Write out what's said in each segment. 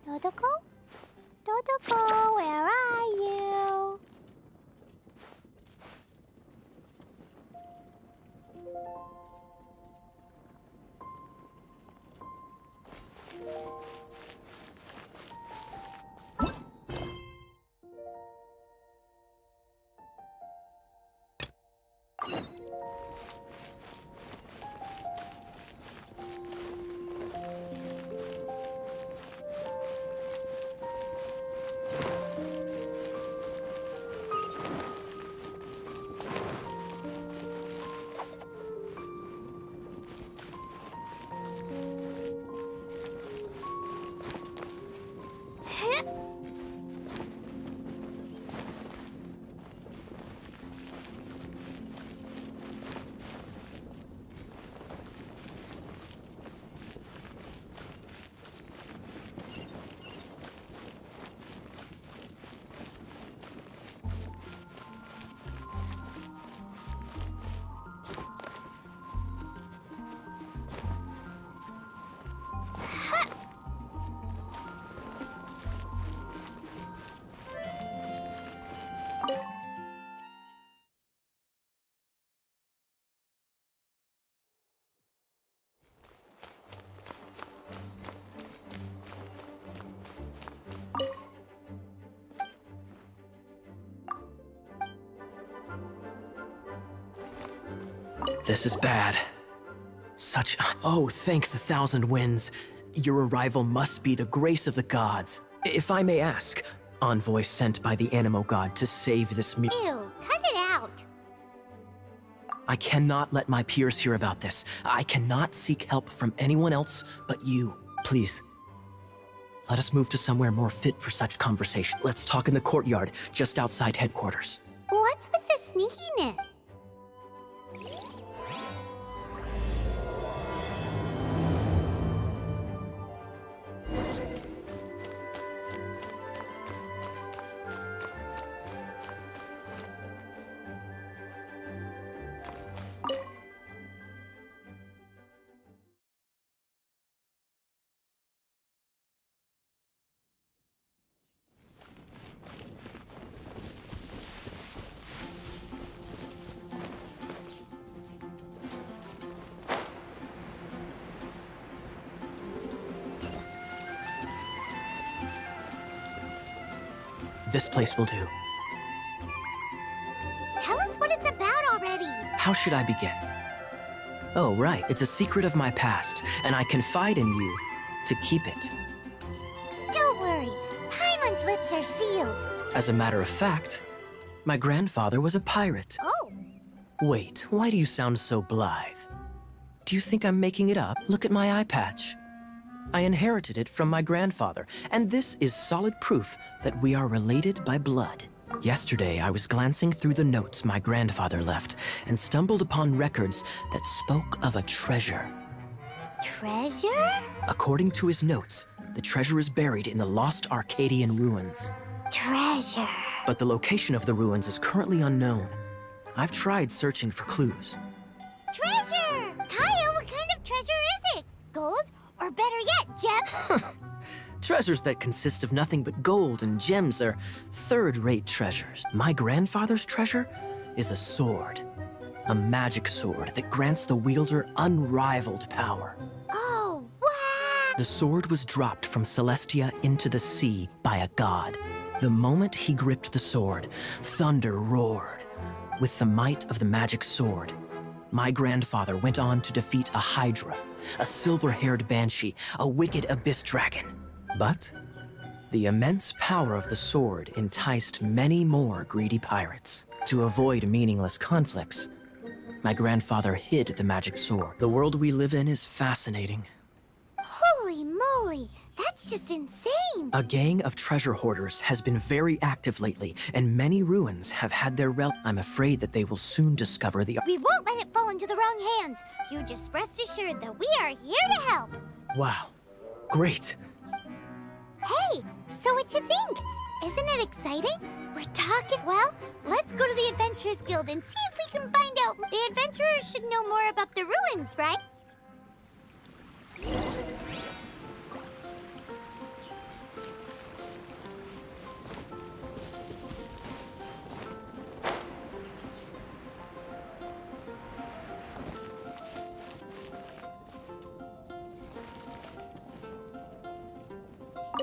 Dodoko? Dodoko, where are you? This is bad. Oh, thank the thousand winds. Your arrival must be the grace of the gods. If I may ask, envoy sent by the Animo god to save this Ew, cut it out. I cannot let my peers hear about this. I cannot seek help from anyone else but you. Please, let us move to somewhere more fit for such conversation. Let's talk in the courtyard, just outside headquarters. What's with the sneakiness? This place will do. Tell us what it's about already. How should I begin? Oh, right. It's a secret of my past, and I confide in you to keep it. Don't worry, Paimon's lips are sealed. As a matter of fact, my grandfather was a pirate. Oh, Wait, why do you sound so blithe? Do you think I'm making it up? Look at my eye patch. I inherited it from my grandfather, and this is solid proof that we are related by blood. Yesterday, I was glancing through the notes my grandfather left and stumbled upon records that spoke of a treasure. treasure? According to his notes, the treasure is buried in the lost Arcadian ruins. Treasure. But the location of the ruins is currently unknown. I've tried searching for clues. Treasure! Kaya, what kind of treasure is it? Gold? Or better yet, gems? Treasures that consist of nothing but gold and gems are third-rate treasures. My grandfather's treasure is a sword. A magic sword that grants the wielder unrivaled power. Oh, wow! The sword was dropped from Celestia into the sea by a god. The moment he gripped the sword, thunder roared. With the might of the magic sword, my grandfather went on to defeat a hydra, a silver-haired banshee, a wicked abyss dragon. But the immense power of the sword enticed many more greedy pirates. To avoid meaningless conflicts, my grandfather hid the magic sword. The world we live in is fascinating. Holy moly, that's just insane! A gang of treasure hoarders has been very active lately, and many ruins have had their I'm afraid that they will soon discover the... We won't let it fall into the wrong hands. You just rest assured that we are here to help. Wow. Great. Hey, so what you think? Isn't it exciting? We're talking... Well, let's go to the Adventurers Guild and see if we can find out. The adventurers should know more about the ruins, right?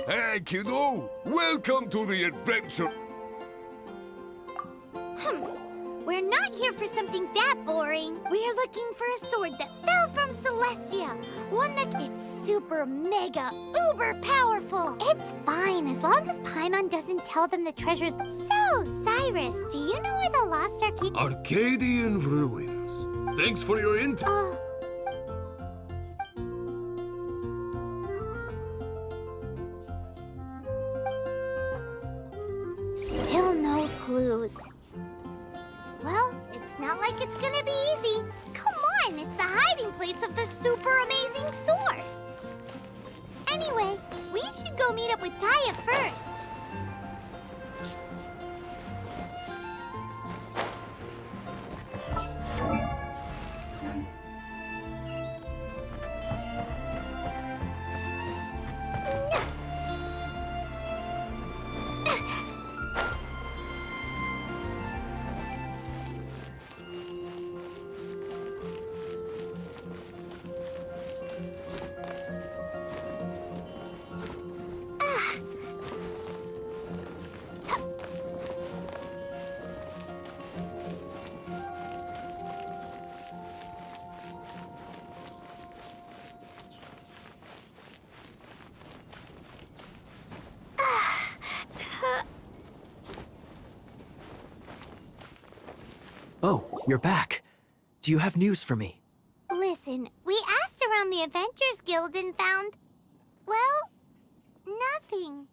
Hey, kiddo! Welcome to the adventure! We're not here for something that boring. We're looking for a sword that fell from Celestia. One that it's super mega uber powerful. It's fine as long as Paimon doesn't tell them the treasures. So, Cyrus, do you know where the lost arcade... Arcadian ruins. Thanks for your intel. Still no clues. Well, it's not like it's gonna be easy. Come on, it's the hiding place of the super amazing sword. Anyway, we should go meet up with Gaia first. Oh, you're back. Do you have news for me? Listen, we asked around the Adventures Guild and found, well, nothing.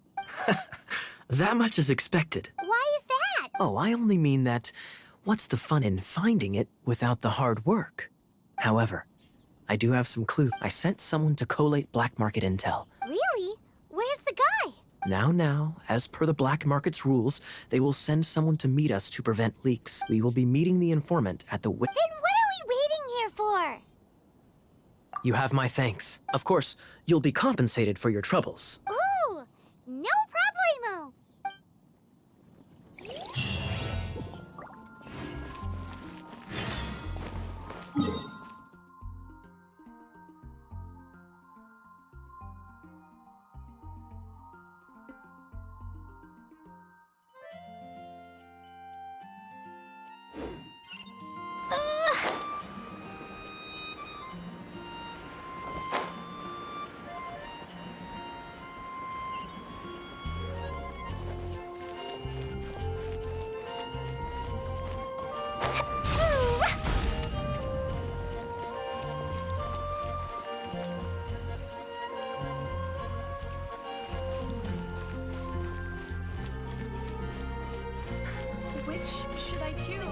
That much is expected. Why is that? Oh, I only mean that what's the fun in finding it without the hard work? However, I do have some clue. I sent someone to collate black market intel. Really? Where's the guy? Now, as per the black market's rules, they will send someone to meet us to prevent leaks. We will be meeting the informant at the Then what are we waiting here for? You have my thanks. Of course, you'll be compensated for your troubles. Ooh, no problemo. Which should I choose?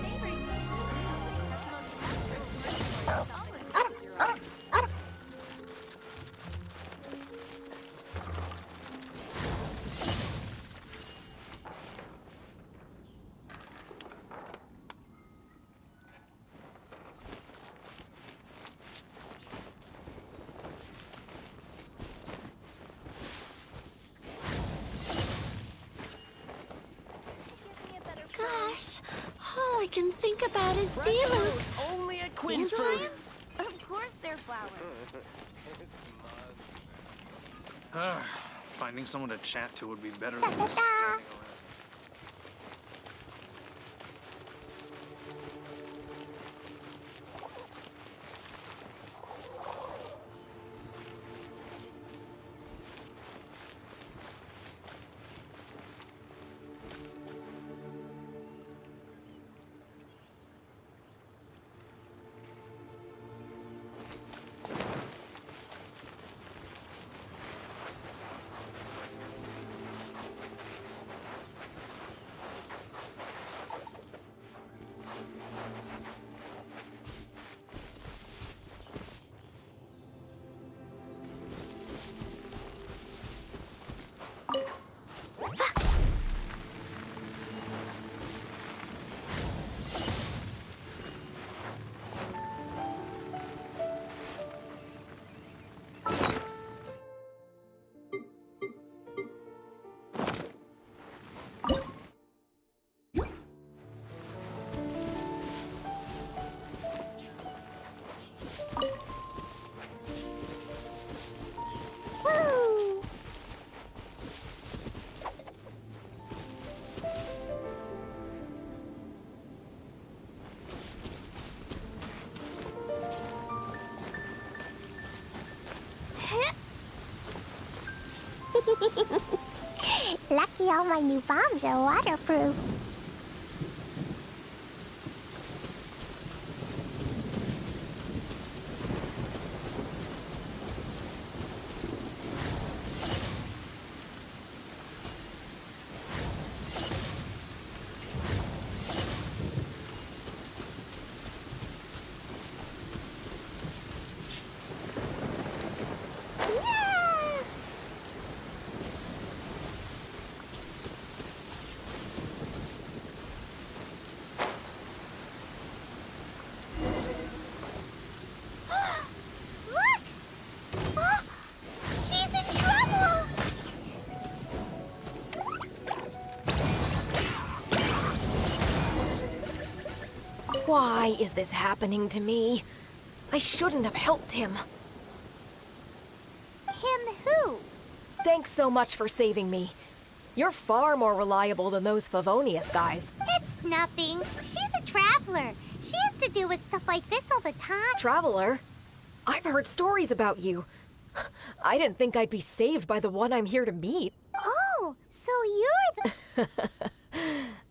Gosh, all I can think about is Diluc. Only at Dandelions? Of course they're flowers. Finding someone to chat to would be better than just standing around. Lucky all my new bombs are waterproof. Look! Oh, she's in trouble! Why is this happening to me? I shouldn't have helped him. Him who? Thanks so much for saving me. You're far more reliable than those Favonius guys. It's nothing. She's a traveler. She has to deal with stuff like this all the time. Traveler? I've heard stories about you. I didn't think I'd be saved by the one I'm here to meet. Oh, so you're the...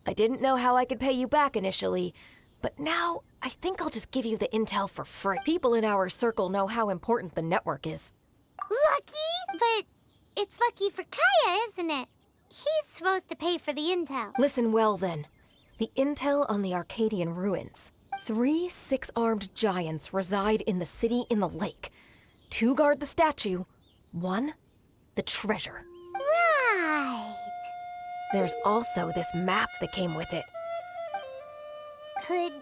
I didn't know how I could pay you back initially, but now I think I'll just give you the intel for free. People in our circle know how important the network is. Lucky? But it's lucky for Kaya, isn't it? He's supposed to pay for the intel. Listen well then. The intel on the Arcadian ruins. 3 6-armed giants reside in the city in the lake. 2 guard the statue, 1 the treasure. Right. There's also this map that came with it. Could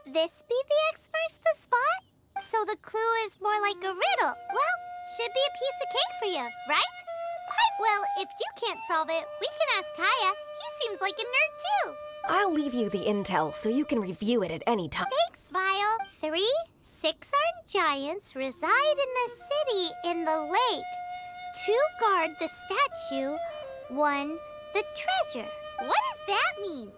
this be the X marks the spot? So the clue is more like a riddle. Well, should be a piece of cake for you, right? Well, if you can't solve it, we can ask Kaya. He seems like a nerd too. I'll leave you the intel so you can review it at any time. Thanks, Vile. 3 6-armed giants reside in the city in the lake. 2 guard the statue, 1 the treasure. What does that mean?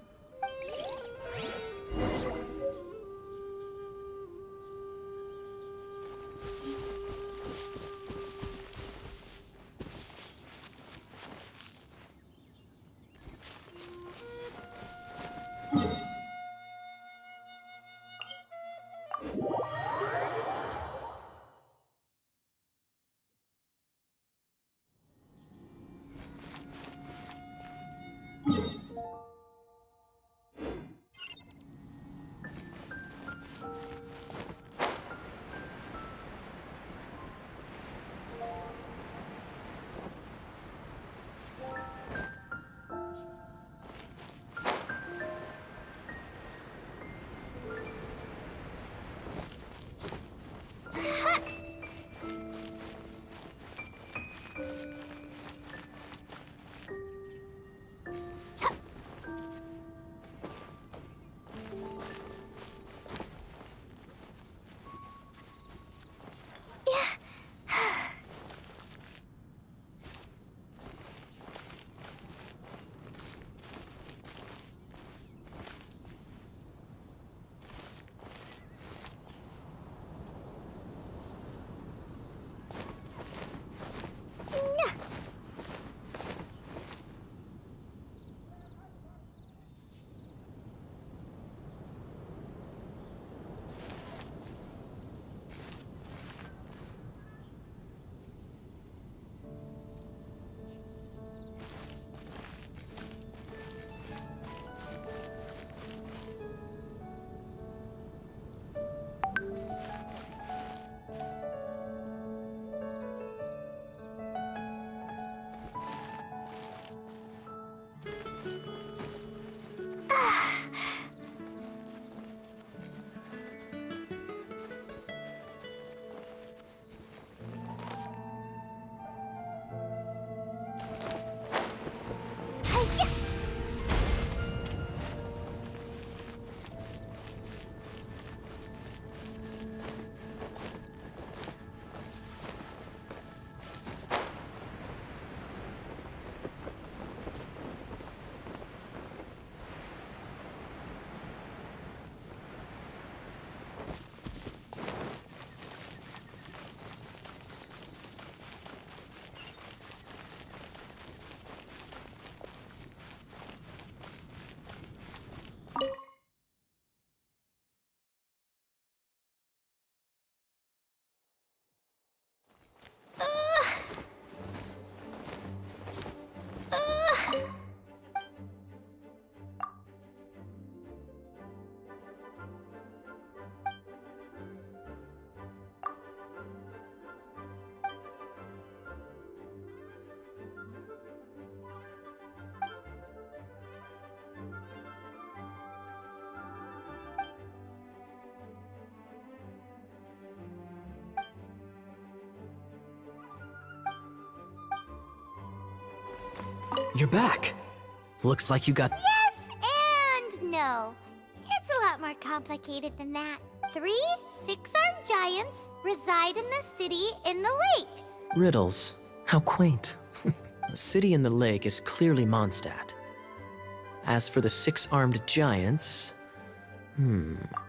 You're back. Looks like you got... Yes and no. It's a lot more complicated than that. 3 6-armed giants reside in the city in the lake. Riddles. How quaint. The city in the lake is clearly Mondstadt. As for the 6-armed giants...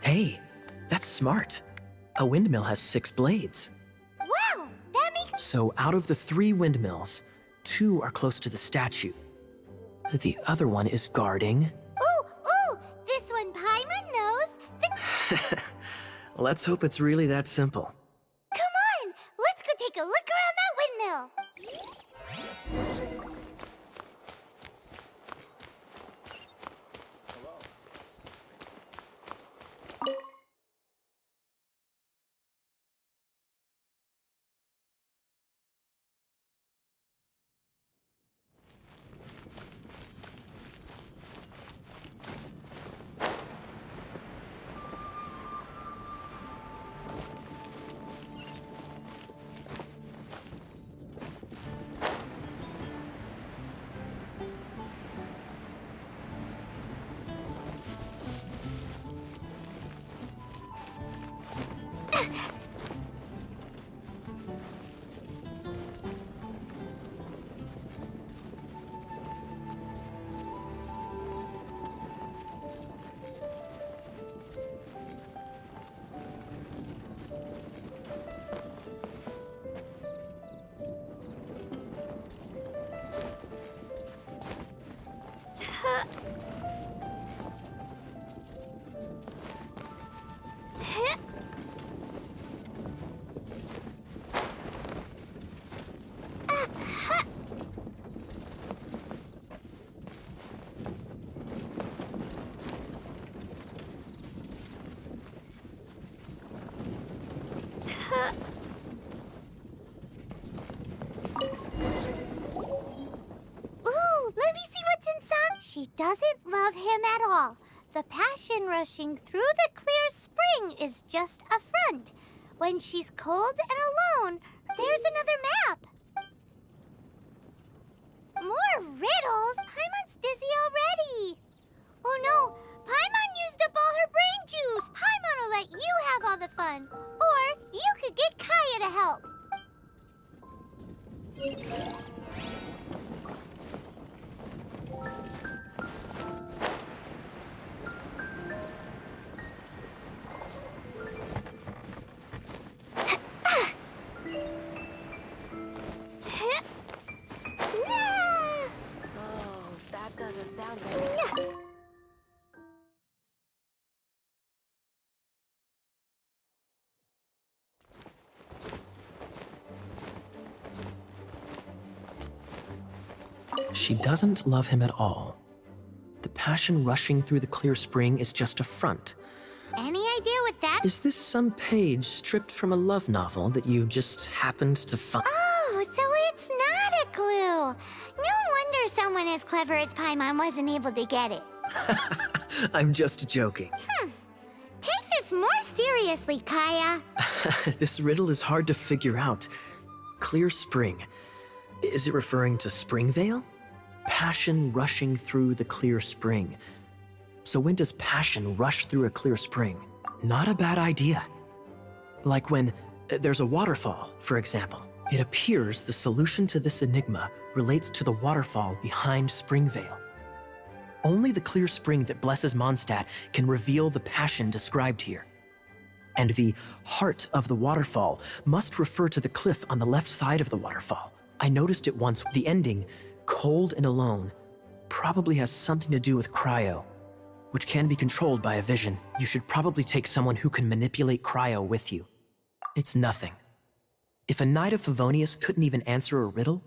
Hey, that's smart. A windmill has 6 blades. Wow, that makes... So out of the 3 windmills, 2 are close to the statue. The other one is guarding... Ooh, this one Paimon knows. Let's hope it's really that simple. Come on, let's go take a look around that windmill. Let me see what's inside. She doesn't love him at all. The passion rushing through the clear spring is just a front. When she's cold and alone, there's another map. More riddles? Paimon's dizzy already. Oh no, Paimon used up all her brain juice. Paimon will let you have all the fun. Or you could get Kaya to help. Oh, that doesn't sound very good. She doesn't love him at all. The passion rushing through the clear spring is just a front. Any idea what that... Is this some page stripped from a love novel that you just happened to find? Oh, so it's not a clue. No wonder someone as clever as Paimon wasn't able to get it. I'm just joking. Take this more seriously, Kaya. This riddle is hard to figure out. Clear spring. Is it referring to Springvale? Passion rushing through the clear spring. So when does passion rush through a clear spring? Not a bad idea. Like when there's a waterfall, for example. It appears the solution to this enigma relates to the waterfall behind Springvale. Only the clear spring that blesses Mondstadt can reveal the passion described here. And the heart of the waterfall must refer to the cliff on the left side of the waterfall. I noticed it once. The ending, cold and alone, probably has something to do with cryo, which can be controlled by a vision. You should probably take someone who can manipulate cryo with you. It's nothing. If a Knight of Favonius couldn't even answer a riddle,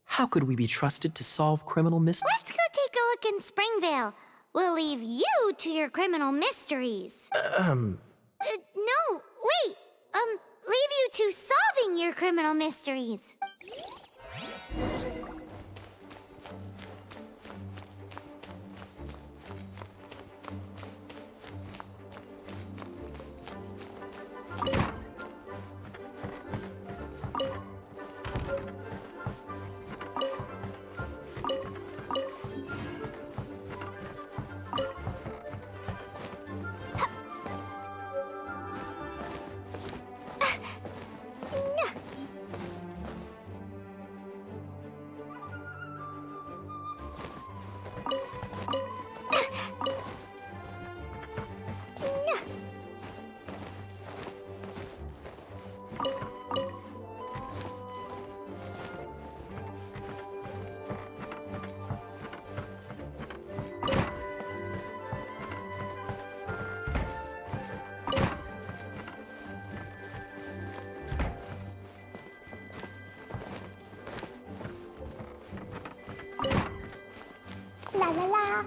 how could we be trusted to solve criminal mysteries? Let's go take a look in Springvale. We'll leave you to your criminal mysteries. No, wait. Leave you to solving your criminal mysteries. la la.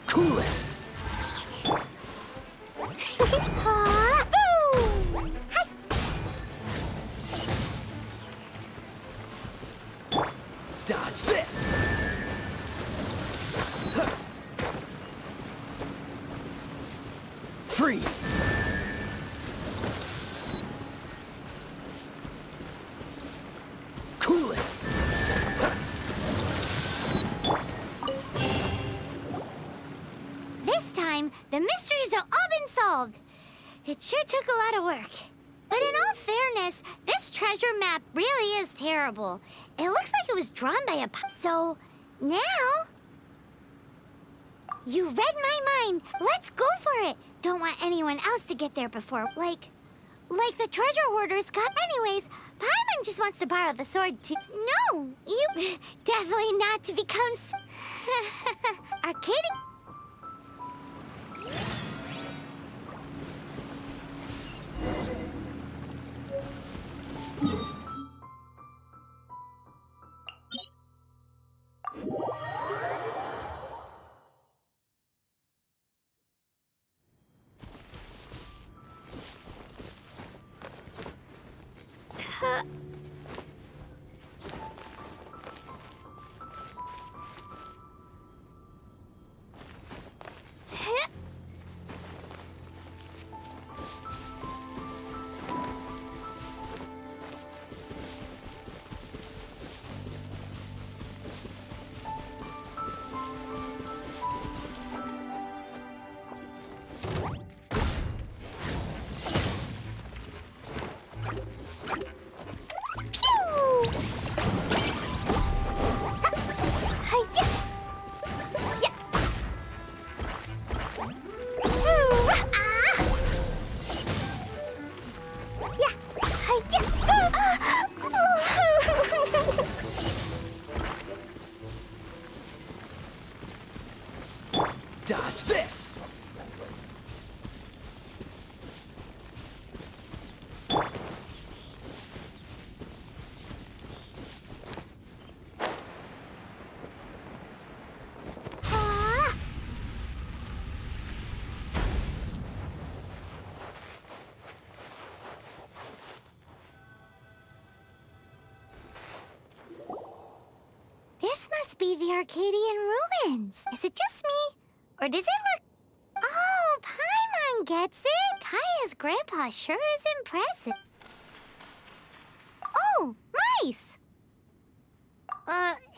Cool it! Dodge this! Freeze! Cool it! This time, the mysteries have all been solved. It sure took a lot of work. But in all fairness, this treasure map really is terrible. It looks like it was drawn by a so now... You read my mind. Let's go for it. Don't want anyone else to get there before, like the treasure hoarders got. Anyways, Paimon just wants to borrow the sword to... No, you... Definitely not to become... Arcade... Dodge this! This must be the Arcadian ruins. Is it just me? Or does it look... Oh, Paimon gets it. Kaya's grandpa sure is impressive. Oh, mice!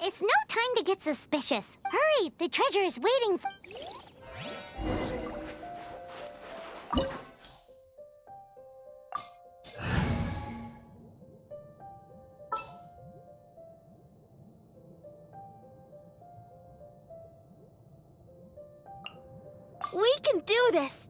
It's no time to get suspicious. Hurry, the treasure is waiting for... We can do this!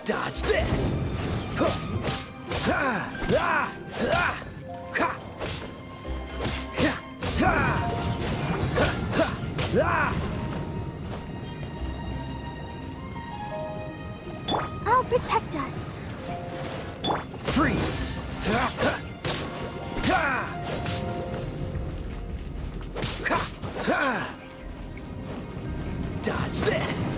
Dodge this! I'll protect us. Freeze! Dodge this!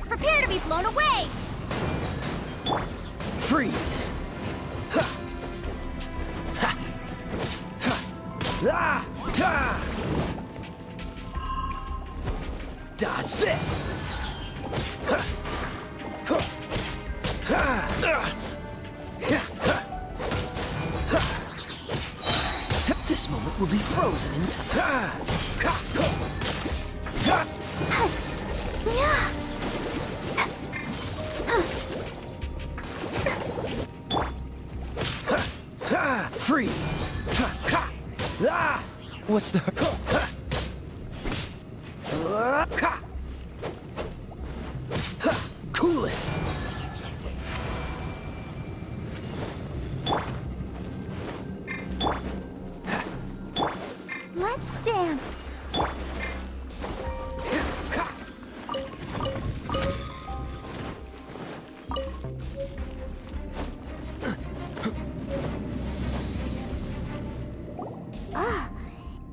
Prepare to be blown away. Freeze! Dodge this! This moment will be frozen in time. Freeze! What's the... Cool it! Let's dance.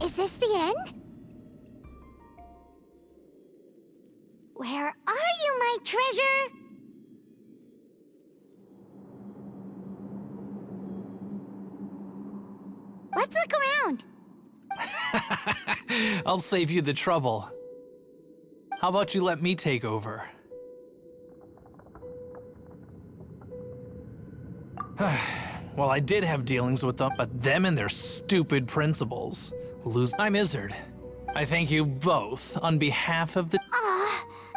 Is this the end? Where are you, my treasure? Let's look around. I'll save you the trouble. How about you let me take over? Well, I did have dealings with them, but them and their stupid principles. I'm Izzard. I thank you both on behalf of the...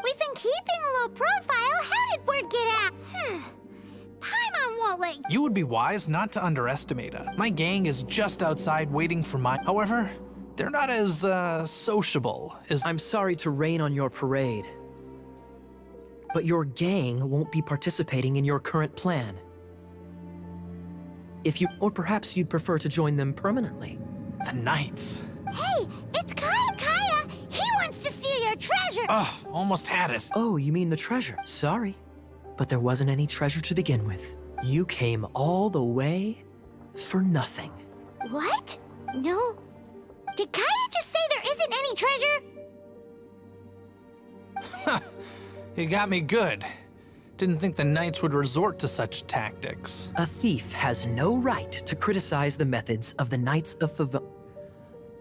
We've been keeping a low profile. How did word get out? Paimon won't let... You would be wise not to underestimate us. My gang is just outside waiting for my... However, they're not as, sociable as... I'm sorry to rain on your parade, but your gang won't be participating in your current plan. If you... Or perhaps you'd prefer to join them permanently. The Knights. Hey, it's Kaya! He wants to steal your treasure! Ugh, almost had it. Oh, you mean the treasure. Sorry, but there wasn't any treasure to begin with. You came all the way for nothing. What? No. Did Kaya just say there isn't any treasure? You got me good. Didn't think the Knights would resort to such tactics. A thief has no right to criticize the methods of the Knights of Favon.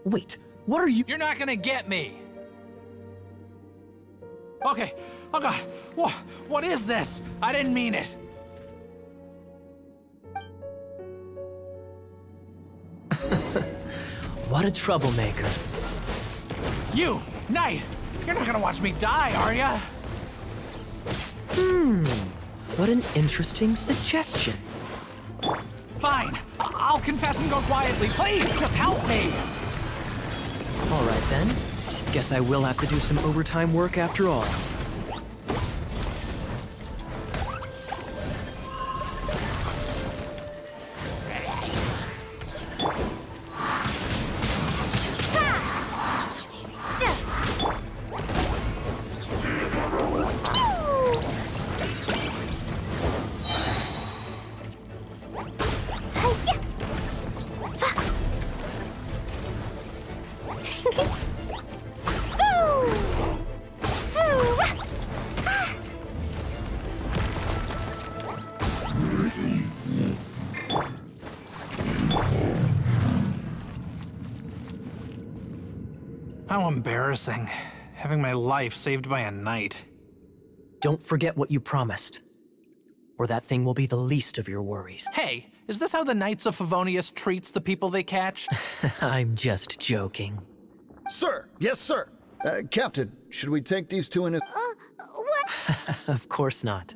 Wait, what are you? You're not gonna get me! Okay, oh god, what is this? I didn't mean it. What a troublemaker. You, Knight, you're not gonna watch me die, are ya? What an interesting suggestion. Fine, I'll confess and go quietly. Please, just help me! All right then. Guess I will have to do some overtime work after all. How embarrassing, having my life saved by a knight. Don't forget what you promised, or that thing will be the least of your worries. Hey, is this how the Knights of Favonius treats the people they catch? I'm just joking. Sir, yes, sir. Captain, should we take these two in a... What? Of course not.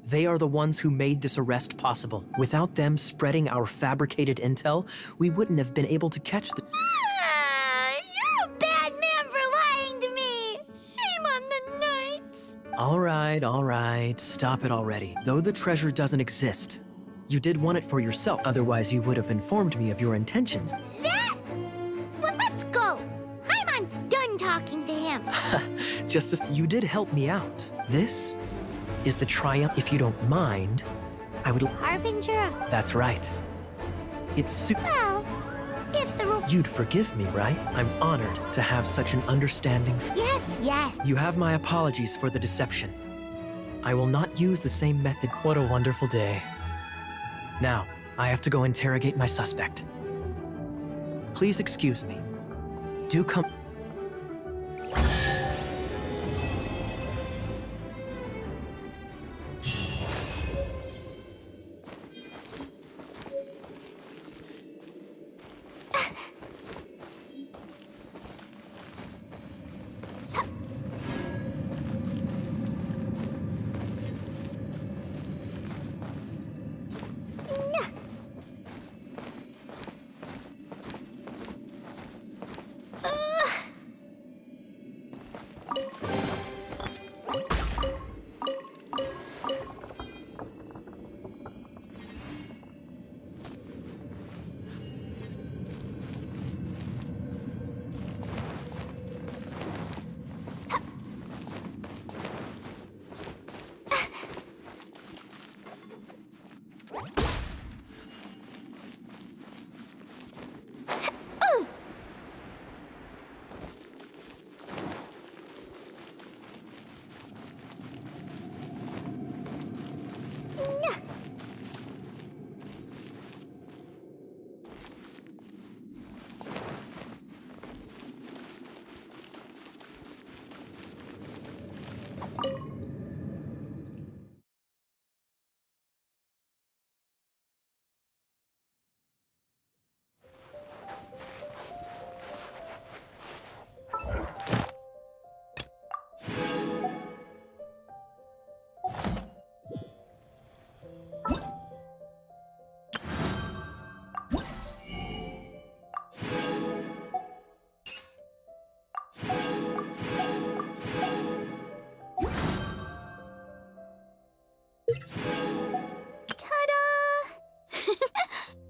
They are the ones who made this arrest possible. Without them spreading our fabricated intel, we wouldn't have been able to catch the... You're a bad man for lying to me. Shame on the knights. All right, stop it already. Though the treasure doesn't exist, you did want it for yourself. Otherwise, you would have informed me of your intentions. That? Well, let's go. Haimon's done talking to him. Just as you did help me out. This is the triumph. If you don't mind, I would... Harbinger of... That's right. It's Well, if the... You'd forgive me, right? I'm honored to have such an understanding... Yes. You have my apologies for the deception. I will not use the same method. What a wonderful day. Now, I have to go interrogate my suspect. Please excuse me. Do come...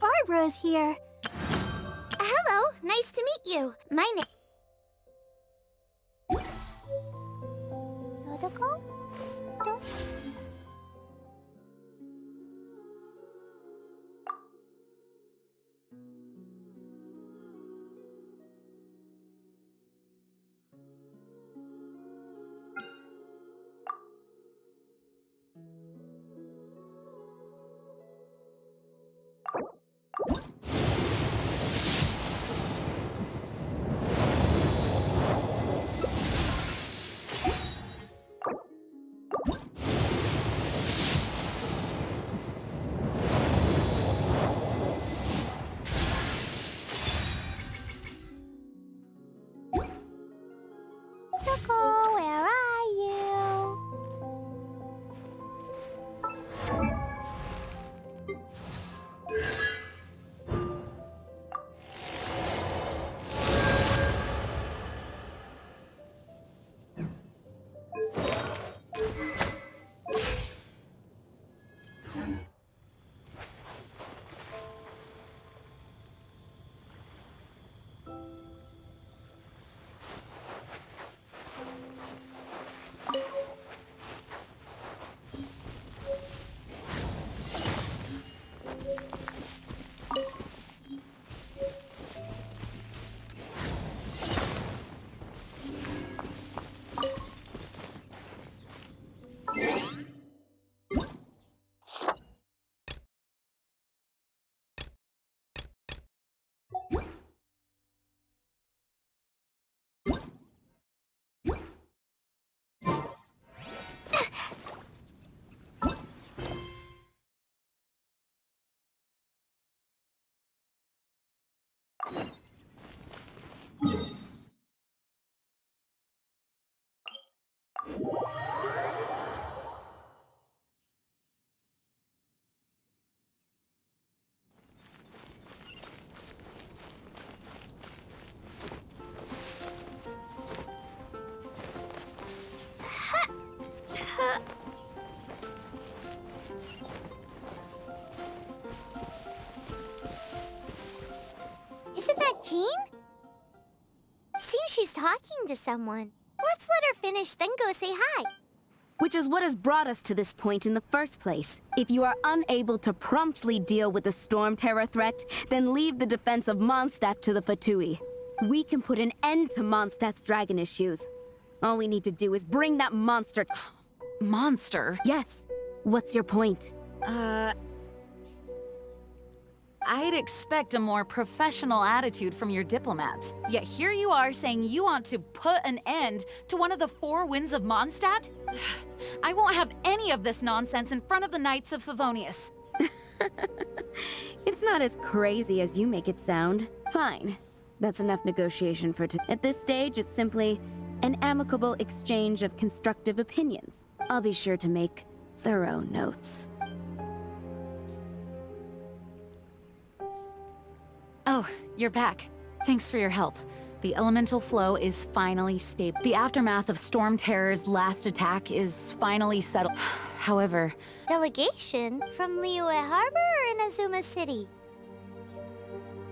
Barbara's here. Hello, nice to meet you. My name... Dodoko? Dodoko, where are you? 13? Seems she's talking to someone. Let's let her finish, then go say hi. Which is what has brought us to this point in the first place. If you are unable to promptly deal with the Storm Terror threat, then leave the defense of Mondstadt to the Fatui. We can put an end to Mondstadt's dragon issues. All we need to do is bring that monster Monster? Yes. What's your point? I'd expect a more professional attitude from your diplomats. Yet here you are saying you want to put an end to one of the four winds of Mondstadt? I won't have any of this nonsense in front of the Knights of Favonius. It's not as crazy as you make it sound. Fine. That's enough negotiation for At this stage, it's simply an amicable exchange of constructive opinions. I'll be sure to make thorough notes. Oh, you're back. Thanks for your help. The elemental flow is finally stable. The aftermath of Storm Terror's last attack is finally settled. However... Delegation? From Liyue Harbor or Inazuma City?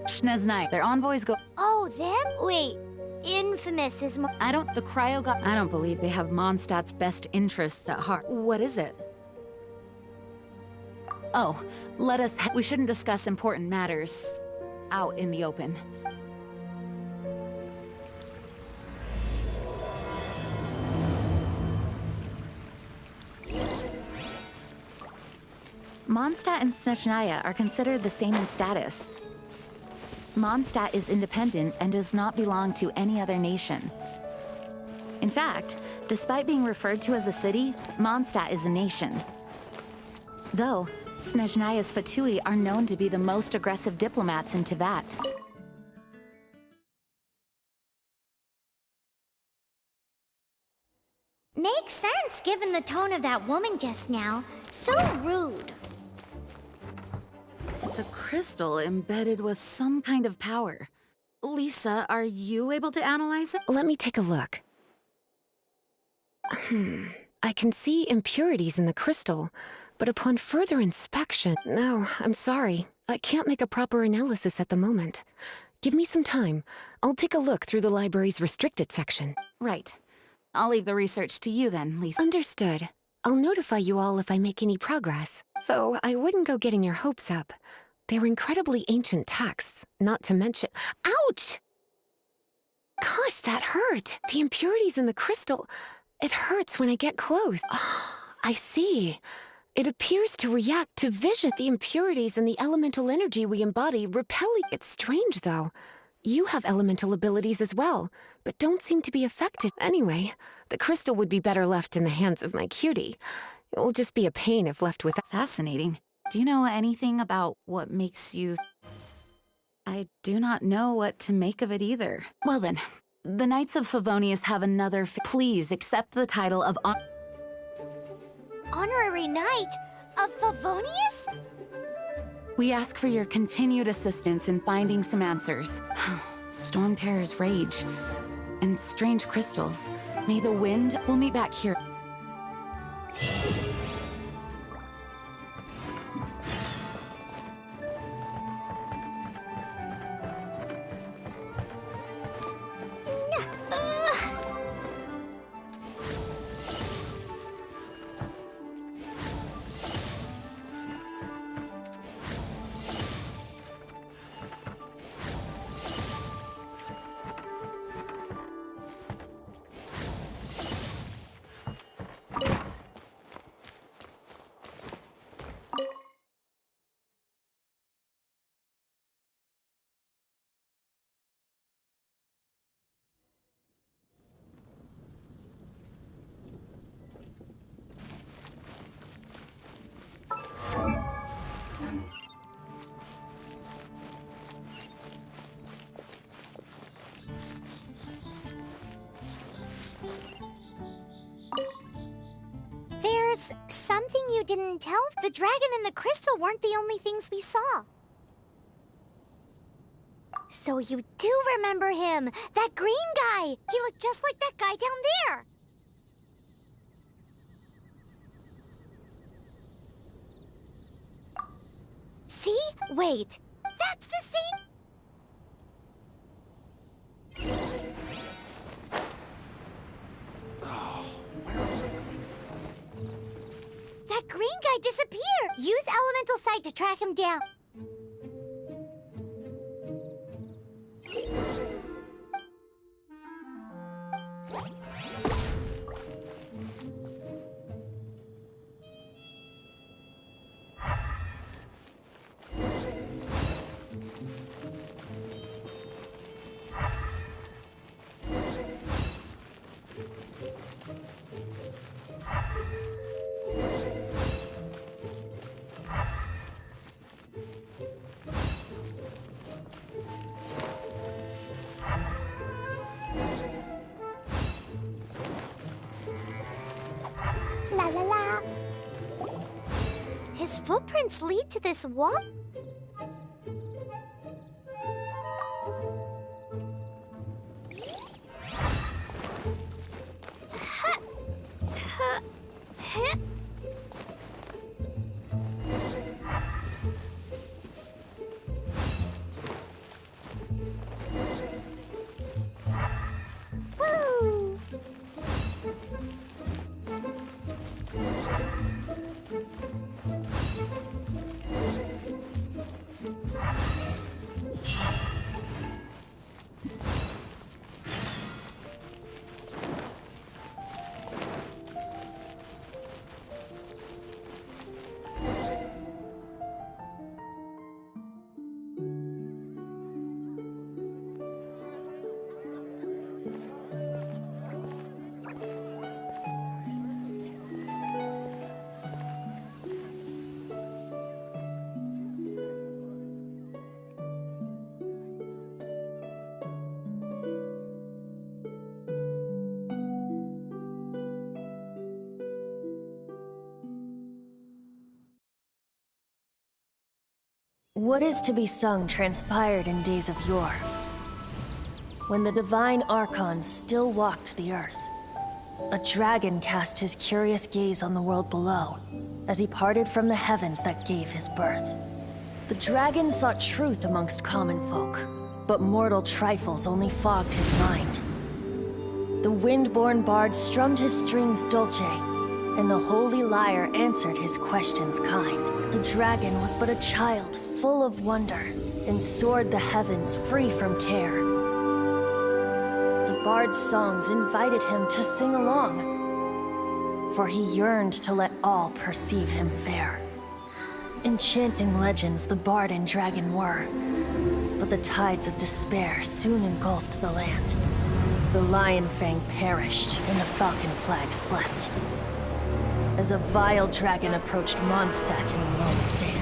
Schneznai, their envoys go... Oh, them? Wait, Infamous is more... The Cryo God... I don't believe they have Mondstadt's best interests at heart. What is it? Oh, we shouldn't discuss important matters out in the open. Mondstadt and Snezhnaya are considered the same in status. Mondstadt is independent and does not belong to any other nation. In fact, despite being referred to as a city, Mondstadt is a nation. Though, Snezhnaya's Fatui are known to be the most aggressive diplomats in Teyvat. Makes sense, given the tone of that woman just now. So rude. It's a crystal embedded with some kind of power. Lisa, are you able to analyze it? Let me take a look. I can see impurities in the crystal, but upon further inspection... No, I'm sorry. I can't make a proper analysis at the moment. Give me some time. I'll take a look through the library's restricted section. Right. I'll leave the research to you then, Lisa. Understood. I'll notify you all if I make any progress. Though I wouldn't go getting your hopes up. They're incredibly ancient texts, not to mention... Ouch! Gosh, that hurt. The impurities in the crystal... It hurts when I get close. I see. It appears to react to vision. The impurities and the elemental energy we embody repel. It's strange, though. You have elemental abilities as well, but don't seem to be affected. Anyway, the crystal would be better left in the hands of my cutie. It will just be a pain if left without... Fascinating. Do you know anything about what makes you... I do not know what to make of it either. Well then, the Knights of Favonius have another... Please accept the title of... Honorary Knight of Favonius? We ask for your continued assistance in finding some answers. Storm Terror's rage and strange crystals. May the wind... We'll meet back here. There's something you didn't tell. The dragon and the crystal weren't the only things we saw. So you do remember him, that green guy. He looked just like that guy down there. See? Wait, that's the same... guy disappear. Use elemental sight to track him down. La la la. His footprints lead to this wall. Woo! What is to be sung transpired in days of yore, when the divine archons still walked the earth. A dragon cast his curious gaze on the world below, as he parted from the heavens that gave his birth. The dragon sought truth amongst common folk, but mortal trifles only fogged his mind. The wind-born bard strummed his strings dulce, and the holy lyre answered his questions kind. The dragon was but a child, full of wonder, and soared the heavens free from care. The bard's songs invited him to sing along, for he yearned to let all perceive him fair. Enchanting legends the bard and dragon were, but the tides of despair soon engulfed the land. The lion fang perished, and the falcon flag slept, as a vile dragon approached Mondstadt in lone stand.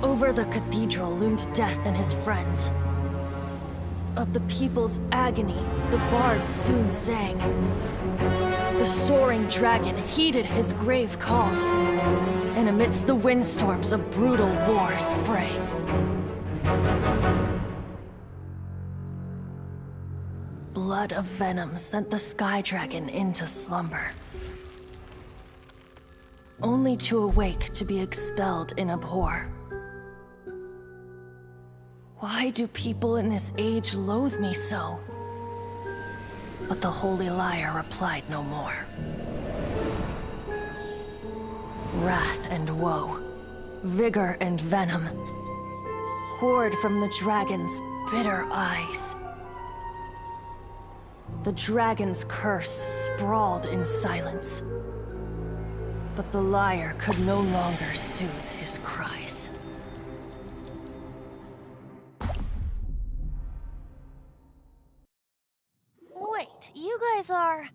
Over the cathedral loomed death and his friends. Of the people's agony, the bards soon sang. The soaring dragon heeded his grave calls, and amidst the windstorms a brutal war sprang. Blood of venom sent the sky dragon into slumber, only to awake to be expelled in abhor. Why do people in this age loathe me so? But the holy lyre replied no more. Wrath and woe, vigor and venom, poured from the dragon's bitter eyes. The dragon's curse sprawled in silence, but the lyre could no longer soothe his cries. Wait, you guys are...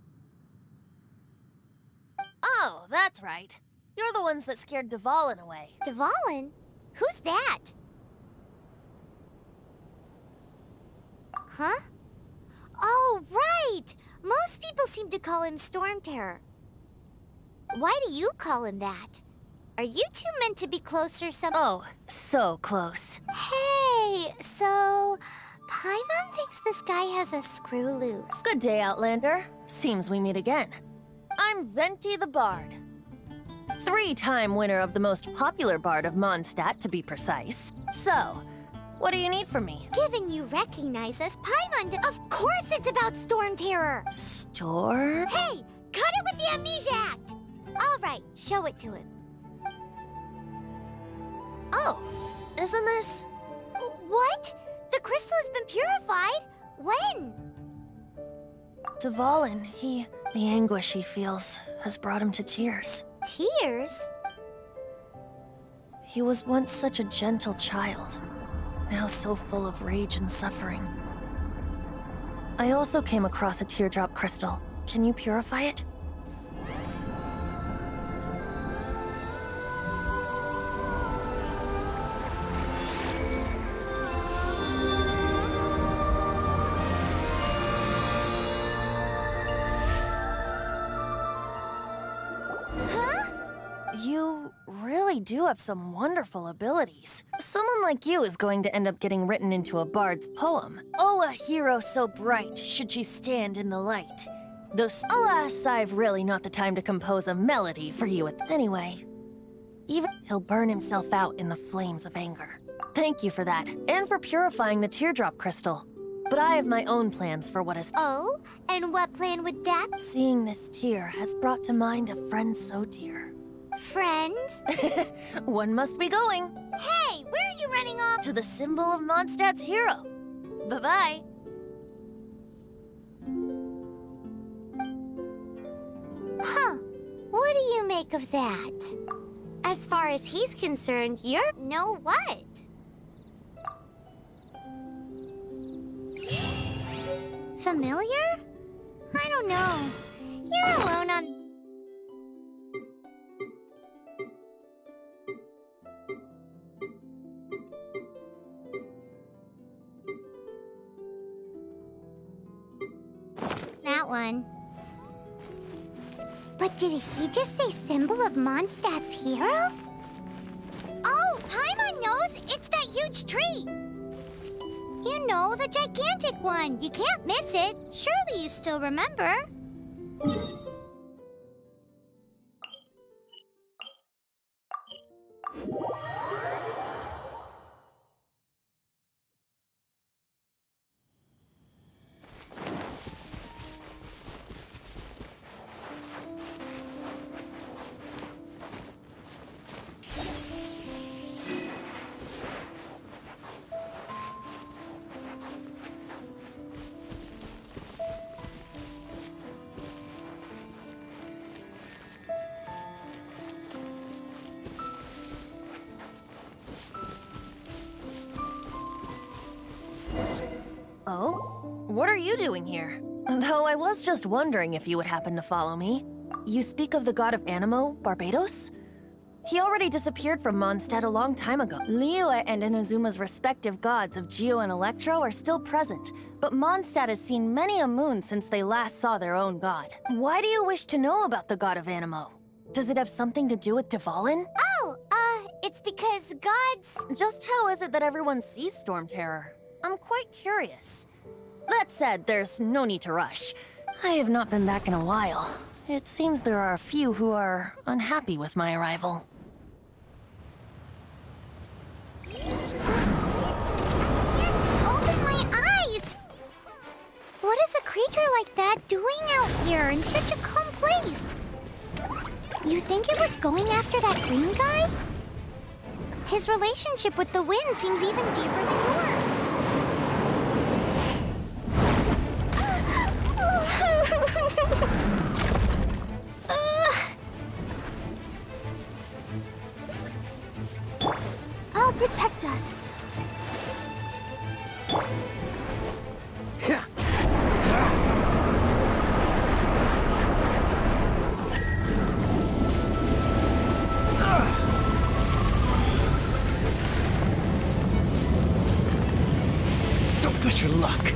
Oh, that's right. You're the ones that scared Dvalin away. Dvalin? Who's that? Huh? Oh, right! Most people seem to call him Storm Terror. Why do you call him that? Are you two meant to be close or something? Oh, so close. Hey, so... Paimon thinks this guy has a screw loose. Good day, Outlander. Seems we meet again. I'm Venti the Bard. 3-time winner of the most popular bard of Mondstadt, to be precise. So, what do you need from me? Given you recognize us, Paimon, of course it's about Storm Terror. Storm? Hey, cut it with the Amnesia Act! All right, show it to him. Oh, isn't this? What? The crystal has been purified? When? Dvalin, the anguish he feels has brought him to tears. Tears? He was once such a gentle child, now so full of rage and suffering. I also came across a teardrop crystal. Can you purify it? You really do have some wonderful abilities. Someone like you is going to end up getting written into a bard's poem. Oh, a hero so bright, should she stand in the light. Though, alas, I've really not the time to compose a melody for you anyway. Even he'll burn himself out in the flames of anger. Thank you for that, and for purifying the teardrop crystal. But I have my own plans for what is— Oh, and what plan would that be? Seeing this tear has brought to mind a friend so dear. Friend? One must be going. Hey, where are you running off? To the symbol of Mondstadt's hero. Bye-bye. Huh. What do you make of that? As far as he's concerned, you're no what? Familiar? I don't know. You're alone on... that one. But did he just say symbol of Mondstadt's hero? Oh, Paimon knows! It's that huge tree! You know, the gigantic one. You can't miss it. Surely you still remember. Oh? What are you doing here? Though I was just wondering if you would happen to follow me. You speak of the god of Animo, Barbados? He already disappeared from Mondstadt a long time ago. Liyue and Inazuma's respective gods of Geo and Electro are still present, but Mondstadt has seen many a moon since they last saw their own god. Why do you wish to know about the god of Animo? Does it have something to do with Dvalin? Oh, it's because gods... Just how is it that everyone sees Storm Terror? I'm quite curious. That said, there's no need to rush. I have not been back in a while. It seems there are a few who are unhappy with my arrival. Open my eyes! What is a creature like that doing out here in such a calm place? You think it was going after that green guy? His relationship with the wind seems even deeper than yours. I'll protect us. Don't push your luck.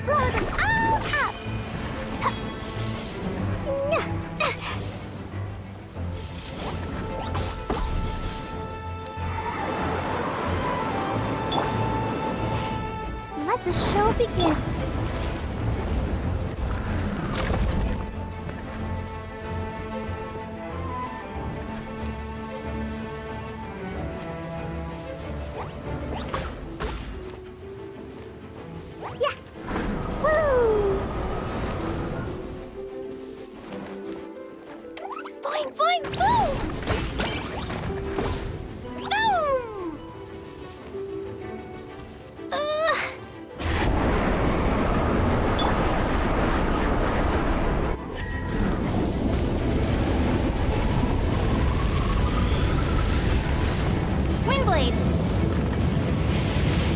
Throw them all up. Let the show begin. boing, boing, boom! Boom! Windblade!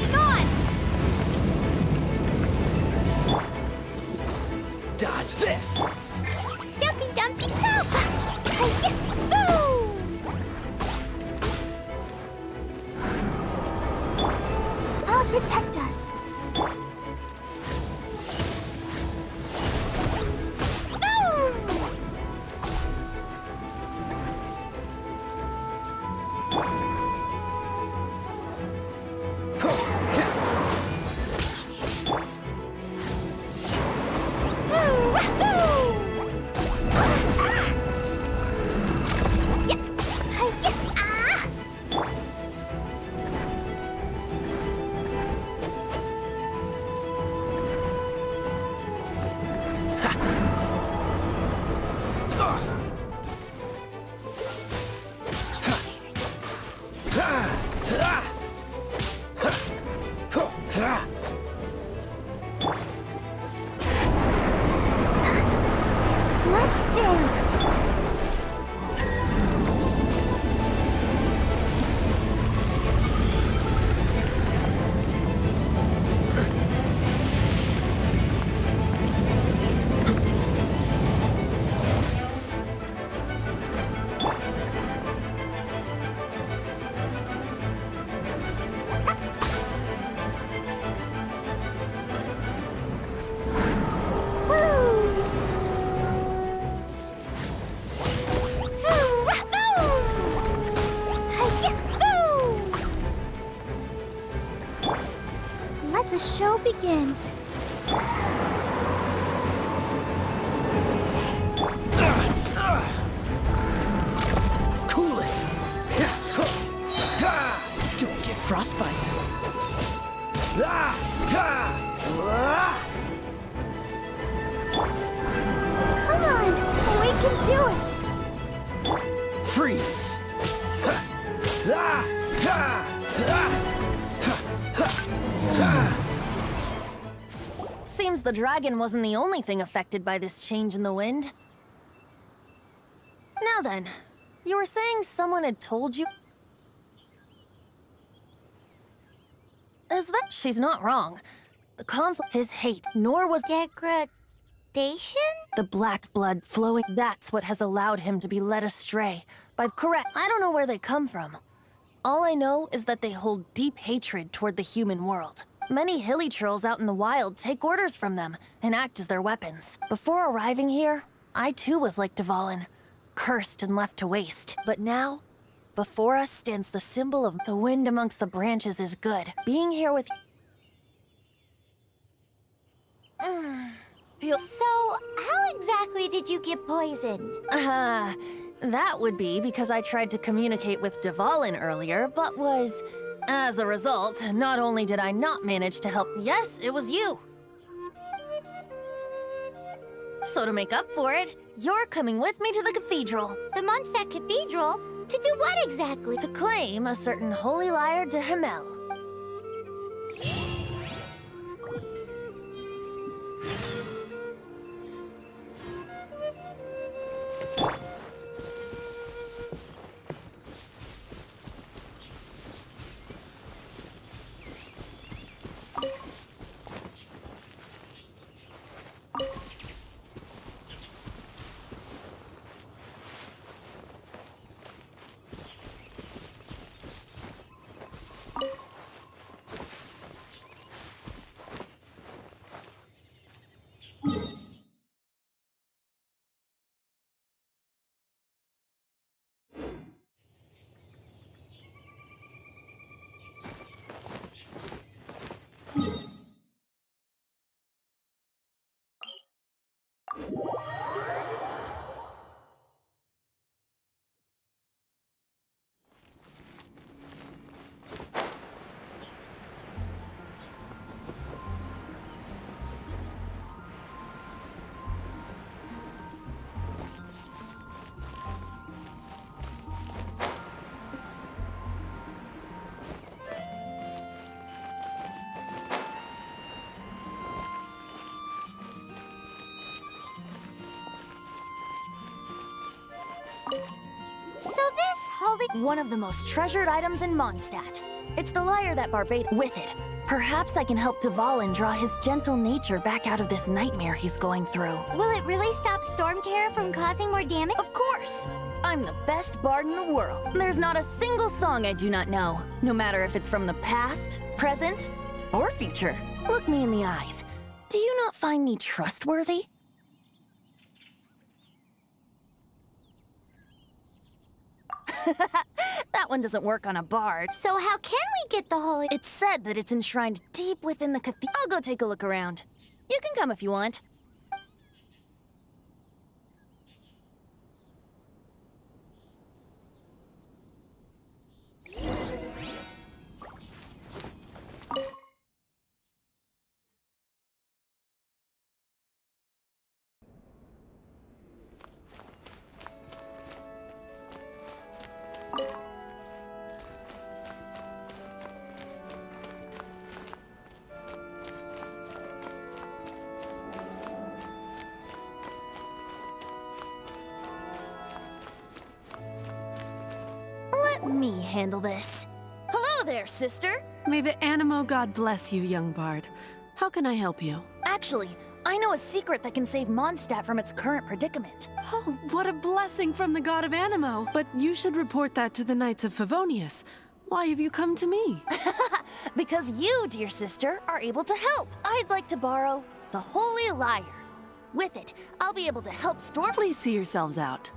Be gone! Dodge this! Jumpy Dumpy Go! Hi-ya! Boo! I'll protect us. Let's dance. Let the show begin. Cool it! Don't get frostbite. Come on, we can do it. Freeze! Seems the dragon wasn't the only thing affected by this change in the wind. Now then, you were saying someone had told you? Is that she's not wrong? The conflict, his hate, nor was Degradation? the black blood flowing. That's what has allowed him to be led astray. By correct, I don't know where they come from. All I know is that they hold deep hatred toward the human world. Many hilly trolls out in the wild take orders from them and act as their weapons. Before arriving here, I too was like Dvalin, cursed and left to waste. But now, before us stands the symbol of the wind amongst the branches is good. Being here with feels So, how exactly did you get poisoned? that would be because I tried to communicate with Dvalin earlier, but was... As a result, not only did I not manage to help... Yes, it was you! So to make up for it, you're coming with me to the cathedral. The Mondstadt Cathedral? To do what exactly? To claim a certain holy lyre de Himmel. So this holy... One of the most treasured items in Mondstadt. It's the lyre that Barbados with it. Perhaps I can help Dvalin draw his gentle nature back out of this nightmare he's going through. Will it really stop Storm Terror from causing more damage? Of course! I'm the best bard in the world. There's not a single song I do not know, no matter if it's from the past, present, or future. Look me in the eyes. Do you not find me trustworthy? That one doesn't work on a bard. So how can we get the holy... It's said that it's enshrined deep within the cathedral. I'll go take a look around. You can come if you want. Let me handle this. Hello there, sister! May the Animo god bless you, young bard. How can I help you? Actually, I know a secret that can save Mondstadt from its current predicament. Oh, what a blessing from the god of Animo! But you should report that to the Knights of Favonius. Why have you come to me? Because you, dear sister, are able to help. I'd like to borrow the Holy Lyre. With it, I'll be able to help Storm... Please see yourselves out.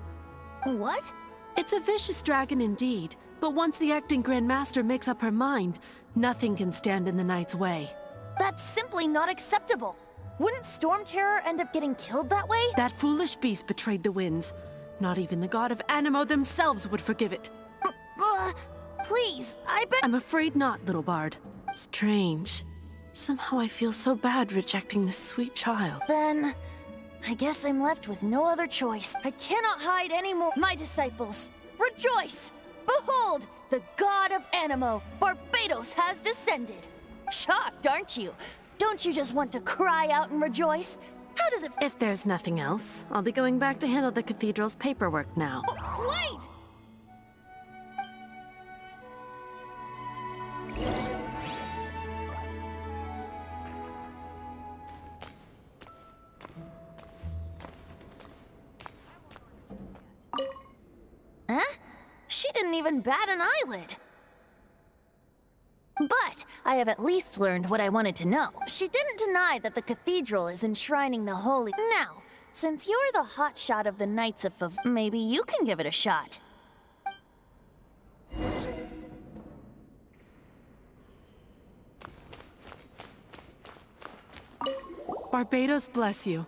What? It's a vicious dragon indeed, but once the acting Grand Master makes up her mind, nothing can stand in the Knight's way. That's simply not acceptable. Wouldn't Storm Terror end up getting killed that way? That foolish beast betrayed the winds. Not even the god of Animo themselves would forgive it. Please, I beg— I'm afraid not, little bard. Strange. Somehow I feel so bad rejecting this sweet child. Then, I guess I'm left with no other choice. I cannot hide anymore. My disciples, rejoice! Behold, the god of Animo, Barbados, has descended. Shocked, aren't you? Don't you just want to cry out and rejoice? How does it— If there's nothing else, I'll be going back to handle the cathedral's paperwork now. Wait! Huh? She didn't even bat an eyelid. But I have at least learned what I wanted to know. She didn't deny that the cathedral is enshrining the holy... Now, since you're the hotshot of the Knights of maybe you can give it a shot. Barbados bless you.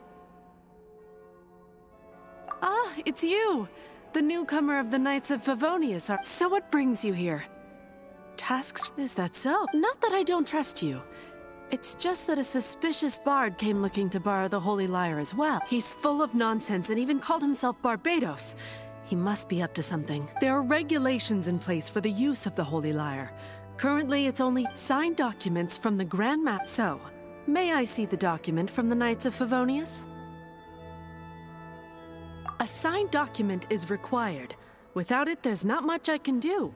Ah, it's you! The newcomer of the Knights of Favonius. So what brings you here? Tasks? Is that so? Not that I don't trust you. It's just that a suspicious bard came looking to borrow the Holy Lyre as well. He's full of nonsense and even called himself Barbados. He must be up to something. There are regulations in place for the use of the Holy Lyre. Currently, it's only signed documents from the Grand Master. So, may I see the document from the Knights of Favonius? A signed document is required. Without it, there's not much I can do.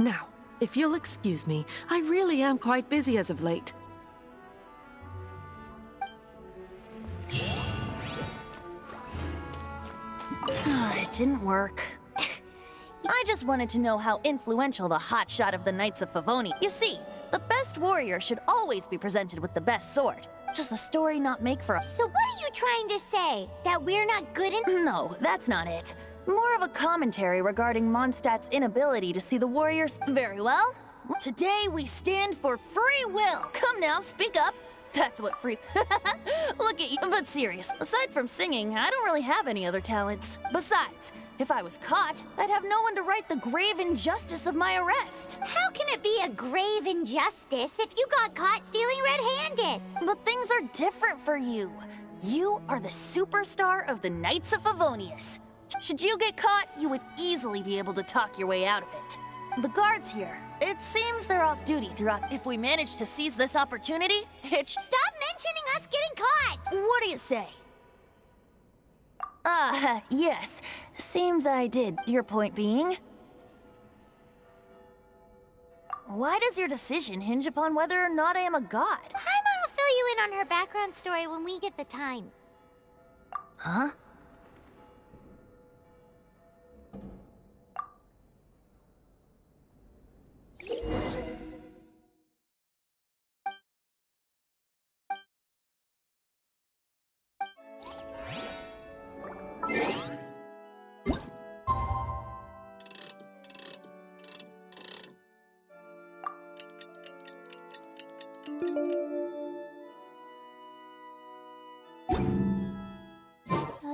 Now, if you'll excuse me, I really am quite busy as of late. It didn't work. I just wanted to know how influential the hotshot of the Knights of Favonius. You see, the best warrior should always be presented with the best sword. Does the story not make for a— So what are you trying to say? That we're not good in— No, that's not it. More of a commentary regarding Mondstadt's inability to see the warriors— Very well. Today we stand for free will. Come now, speak up. That's what free— Look at you. But serious, aside from singing, I don't really have any other talents. Besides, if I was caught, I'd have no one to right the grave injustice of my arrest. How can it be a grave injustice if you got caught stealing red-handed? But things are different for you. You are the superstar of the Knights of Favonius. Should you get caught, you would easily be able to talk your way out of it. The guards here, it seems they're off duty throughout. If we manage to seize this opportunity, Stop mentioning us getting caught! What do you say? Yes. Seems I did. Your point being? Why does your decision hinge upon whether or not I am a god? Paimon will fill you in on her background story when we get the time. Huh?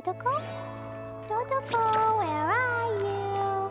Dodoko? Dodoko, where are you?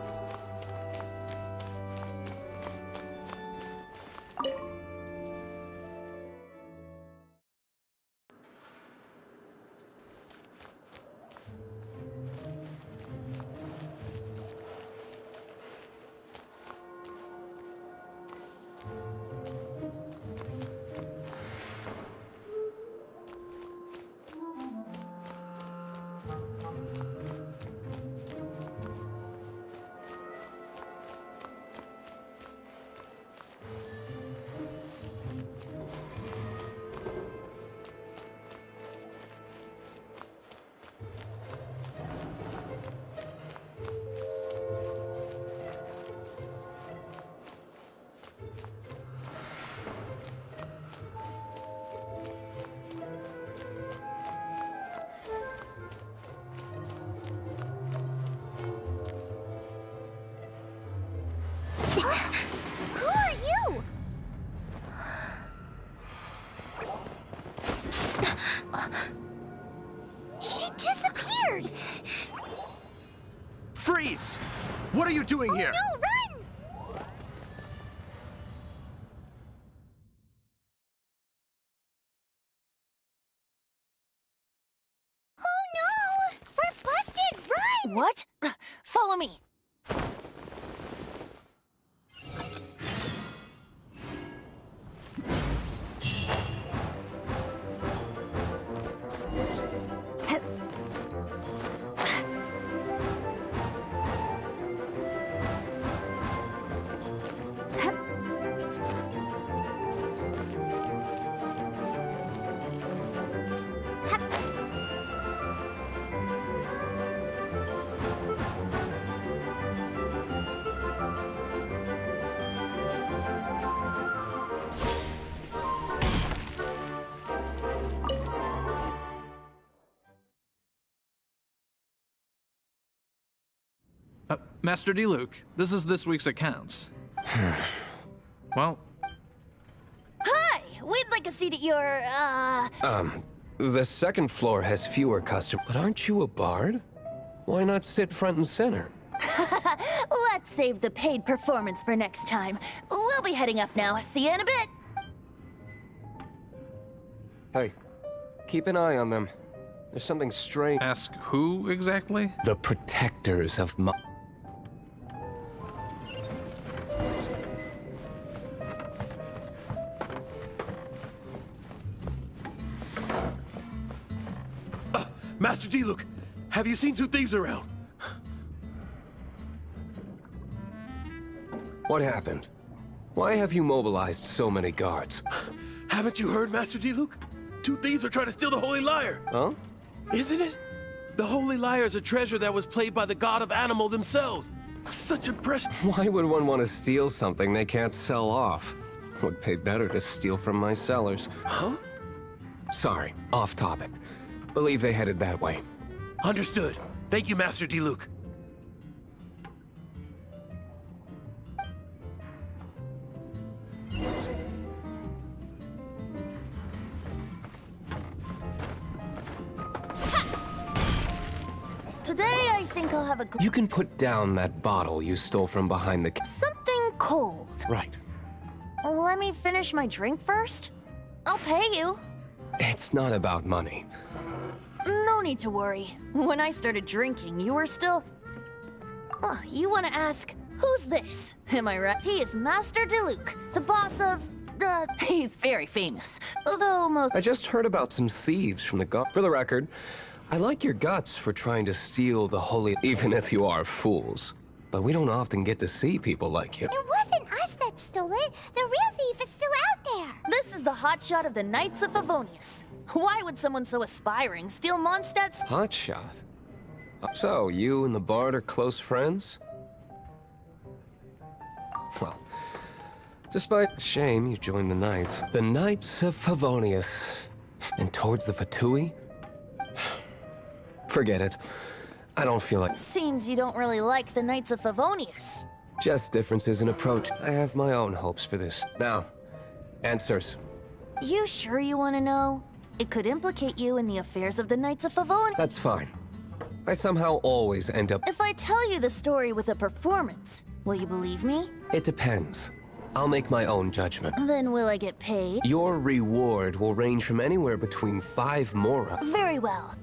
Who are you? She disappeared! Freeze! What are you doing here? No, run! Oh no! We're busted! Run! What? Follow me. Master D-Luke, this is this week's accounts. Well, Hi! We'd like a seat at your, The second floor has fewer customers. But aren't you a bard? Why not sit front and center? Let's save the paid performance for next time. We'll be heading up now. See you in a bit. Hey, keep an eye on them. There's something strange. ask who exactly? The protectors of my... Master D-Luke, have you seen two thieves around? What happened? Why have you mobilized so many guards? Haven't you heard, Master D-Luke? Two thieves are trying to steal the Holy Lyre. Huh? Isn't it? The Holy Lyre is a treasure that was played by the god of animal themselves. Such a precious... Why would one want to steal something they can't sell off? Would pay better to steal from my cellars. Huh? Sorry, off topic. Believe they headed that way. Understood. Thank you, Master D-Luke. Today, I think I'll have a You can put down that bottle you stole from behind the... something cold. Right. Let me finish my drink first. I'll pay you. It's not about money. No need to worry. When I started drinking, you were still... Oh, you want to ask, who's this? Am I right? He is Master D-Luke, the boss of... he's very famous. Although most... I just heard about some thieves from the for the record, I like your guts for trying to steal the holy, even if you are fools. But we don't often get to see people like you. It wasn't us that stole it. The real thief is still out there. This is the hotshot of the Knights of Favonius. Why would someone so aspiring steal Mondstadt's— Hotshot? So, you and the Bard are close friends? Well, despite shame, you joined the Knights. The Knights of Favonius. And towards the Fatui? Forget it. I don't feel like— Seems you don't really like the Knights of Favonius. Just differences in approach. I have my own hopes for this. Now, answers. You sure you want to know? It could implicate you in the affairs of the Knights of Favonius. That's fine. I somehow always end up— If I tell you the story with a performance, will you believe me? It depends. I'll make my own judgment. Then will I get paid? Your reward will range from anywhere between 5 mora. Very well.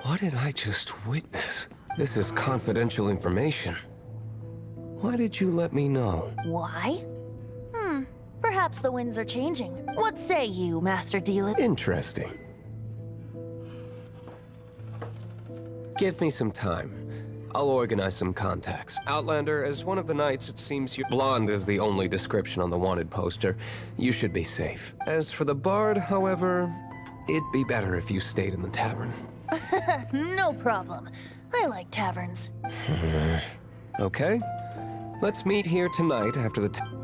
What did I just witness? This is confidential information. Why did you let me know? Why? Perhaps the winds are changing. What say you, Master Dealer? Interesting. Give me some time. I'll organize some contacts. Outlander, as one of the knights, it seems you— Blonde is the only description on the wanted poster. You should be safe. As for the Bard, however, it'd be better if you stayed in the tavern. No problem. I like taverns. Okay. Let's meet here tonight after the—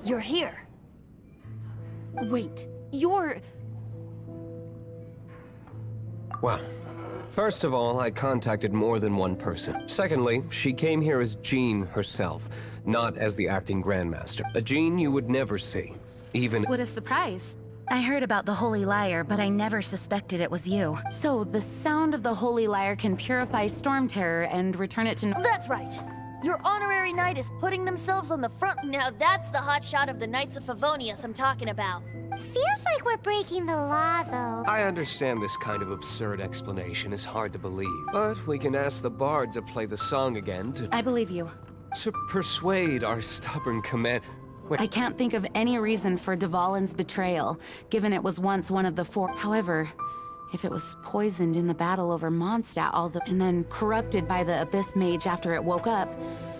You're here. Wait, you're... Well, first of all, I contacted more than one person. Secondly, she came here as Jean herself, not as the acting Grandmaster. A Jean you would never see, even— What a surprise. I heard about the Holy Lyre, but I never suspected it was you. So, the sound of the Holy Lyre can purify Storm Terror and return it to— That's right. Your honorary knight is putting themselves on the front— Now that's the hotshot of the Knights of Favonius I'm talking about. Feels like we're breaking the law, though. I understand this kind of absurd explanation is hard to believe, but we can ask the Bard to play the song again I believe you. to persuade our stubborn command— Wait, I can't think of any reason for Dvalin's betrayal, given it was once one of the 4. However, if it was poisoned in the battle over Mondstadt, and then corrupted by the Abyss Mage after it woke up.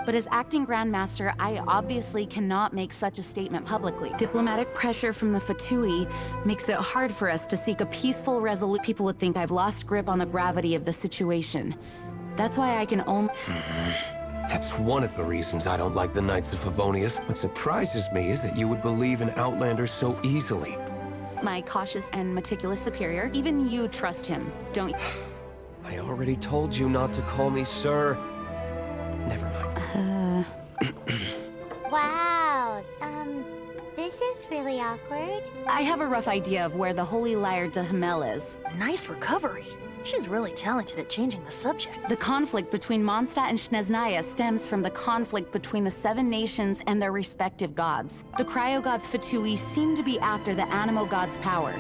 But as acting Grandmaster, I obviously cannot make such a statement publicly. Diplomatic pressure from the Fatui makes it hard for us to seek a peaceful resolution. People would think I've lost grip on the gravity of the situation. That's why I can only— That's one of the reasons I don't like the Knights of Favonius. What surprises me is that you would believe in Outlander so easily. My cautious and meticulous superior, even you trust him, don't you? I already told you not to call me sir. Never mind. Wow, this is really awkward. I have a rough idea of where the Holy Lyre de Himmel is. Nice recovery. She's really talented at changing the subject. The conflict between Mondstadt and Snezhnaya stems from the conflict between the 7 nations and their respective gods. The cryo-gods Fatui seem to be after the Animo god's power.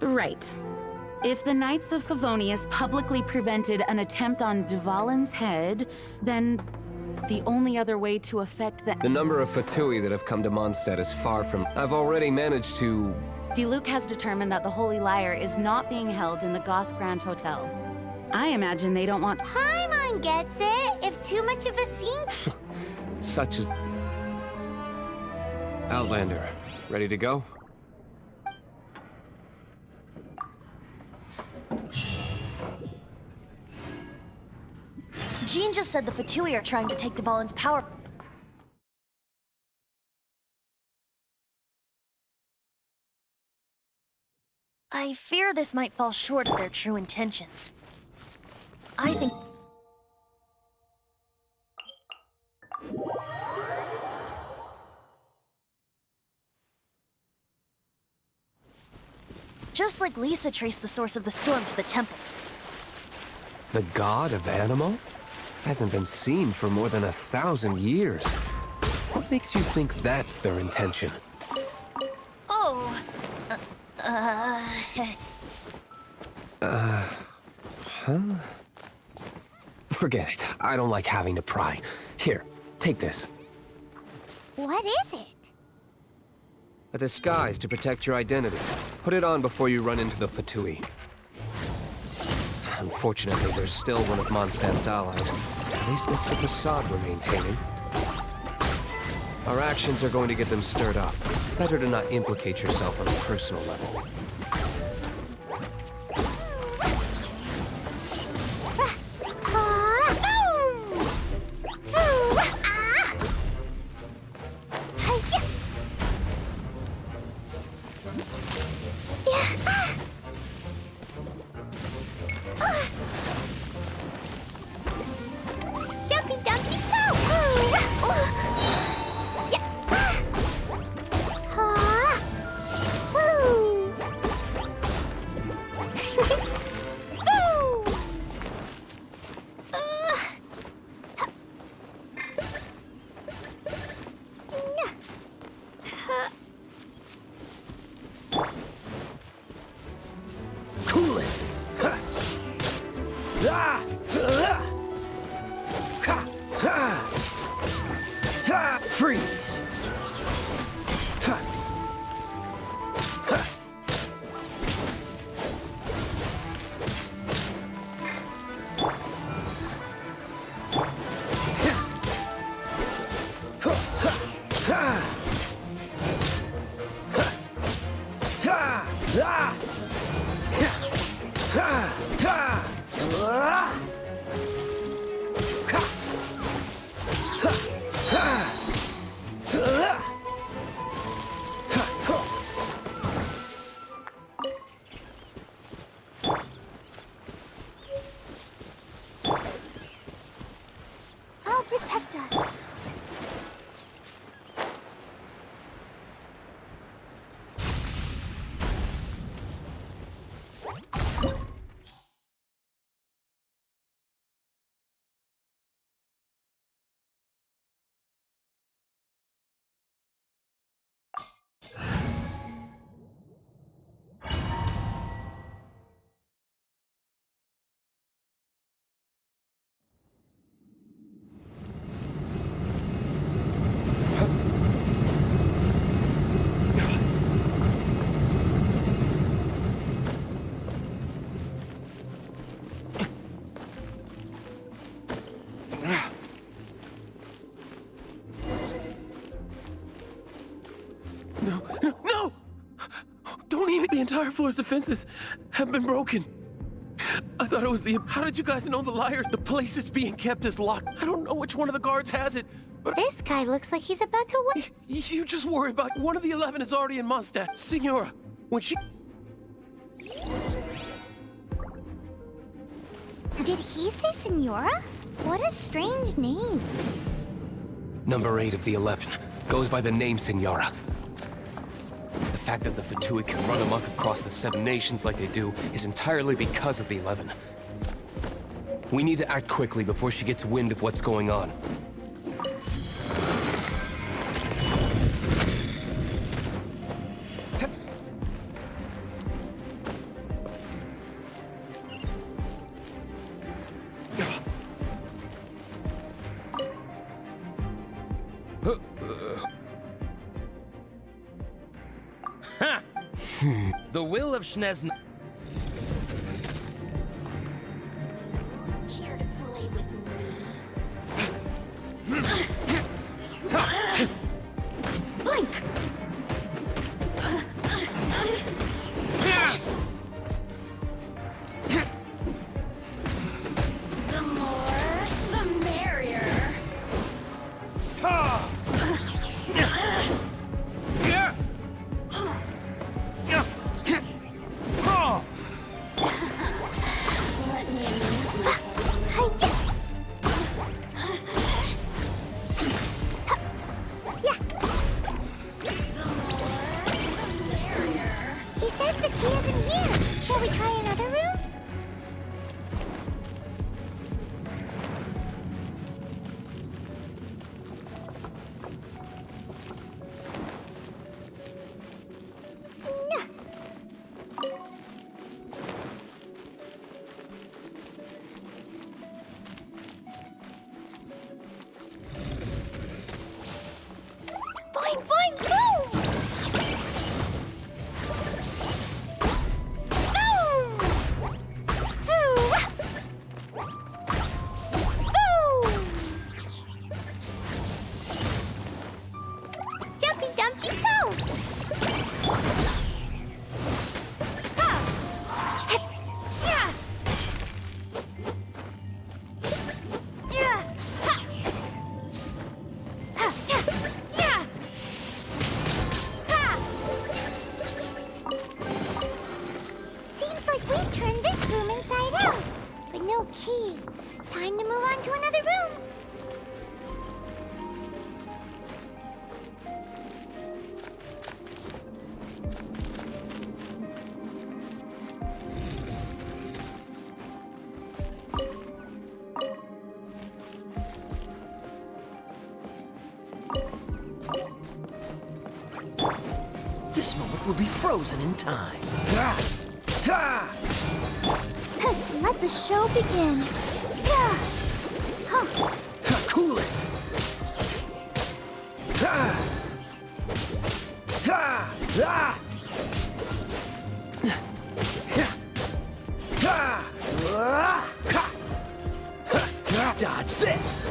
Right. If the Knights of Favonius publicly prevented an attempt on Dvalin's head, then the only other way to affect The number of Fatui that have come to Mondstadt is far from... I've already managed to... Diluc has determined that the Holy Lyre is not being held in the Goth Grand Hotel. I imagine they don't want... Paimon gets it. If too much of a scene... Such as... Outlander, ready to go? Jean just said the Fatui are trying to take Dvalin's power. I fear this might fall short of their true intentions. I think... Just like Lisa traced the source of the storm to the temples. The god of Animal? Hasn't been seen for more than 1,000 years. What makes you think that's their intention? Oh... Huh? Forget it. I don't like having to pry. Here, take this. What is it? A disguise to protect your identity. Put it on before you run into the Fatui. Unfortunately, there's still one of Mondstadt's allies. At least that's the facade we're maintaining. Our actions are going to get them stirred up. Better to not implicate yourself on a personal level. Jumpy dumpy go! Cool it! Freeze! I'll protect us. No! Don't even... The entire floor's defenses have been broken. I thought it was the... How did you guys know the liars? The place it's being kept is locked. I don't know which one of the guards has it, but... This guy looks like he's about to win. You just worry about... One of the 11 is already in Mondstadt. Signora, when she... Did he say Senora? What a strange name. Number 8 of the 11. Goes by the name Signora. The fact that the Fatui can run amok across the 7 nations like they do is entirely because of the 11. We need to act quickly before she gets wind of what's going on. The will of Schnezn. Here to play with me. Blink! The more, the merrier. Let me amuse myself. He says the key isn't here. Shall we try another room? Boing, boing, boom! Boom! Boom! Jumpy Dumpty go! Ha! Ha! Ja! Ha! Ha! Ja! Ja! Ha! Seems like we've turned this room inside out, but no key. Time to move on to another room. This moment will be frozen in time. Let the show begin. Yeah. Huh. Cool it! Dodge this!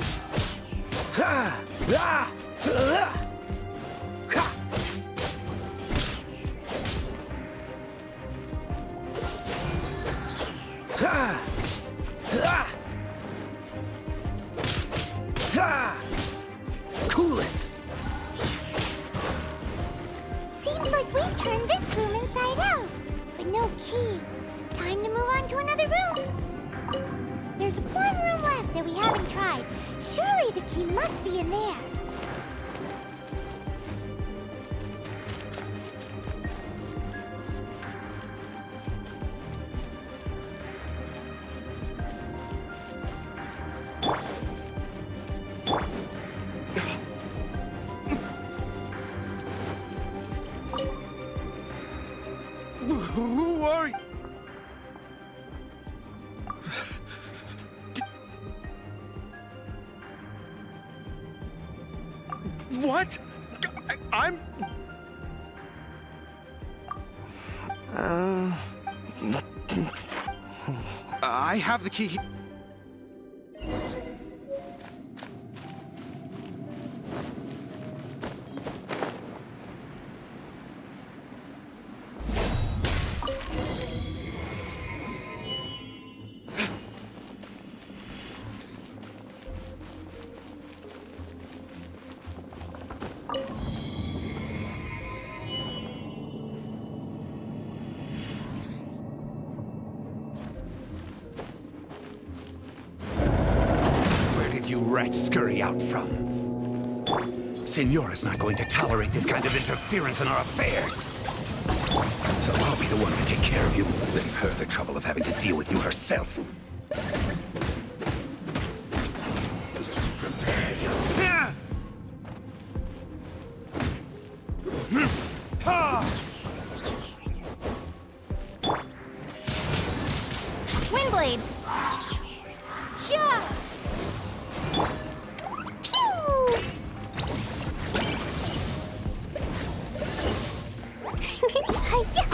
Cool it! Seems like we've turned this room inside out, but no key. Time to move on to another room. There's one room left that we haven't tried. Surely the key must be in there. Who are you? What? I'm... I have the key. You rats scurry out from. Senora's not going to tolerate this kind of interference in our affairs. So I'll be the one to take care of you. Save her the trouble of having to deal with you herself. Prepare yourself. Windblade! Yeah! Pew! Hi-ya!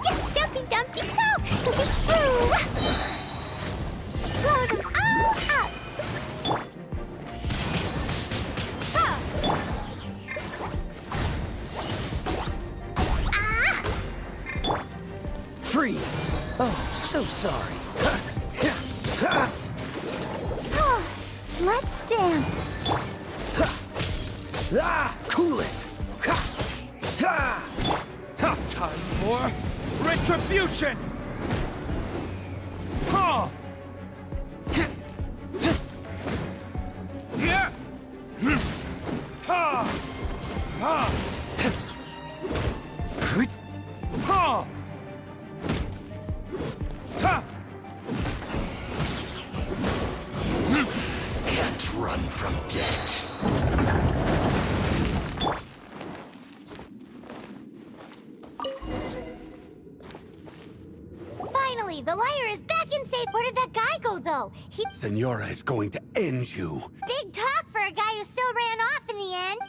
Just jumpy dumpty go! Blow them all up! Freeze! Oh, so sorry. Let's dance. Cool it! Time for retribution! Huh! Yeah! Ha! Ha! Ha! Ta! Can't run from death. Finally, the liar is back and safe. Where did that guy go, though? He Senora is going to end you. big talk for a guy who still ran off in the end.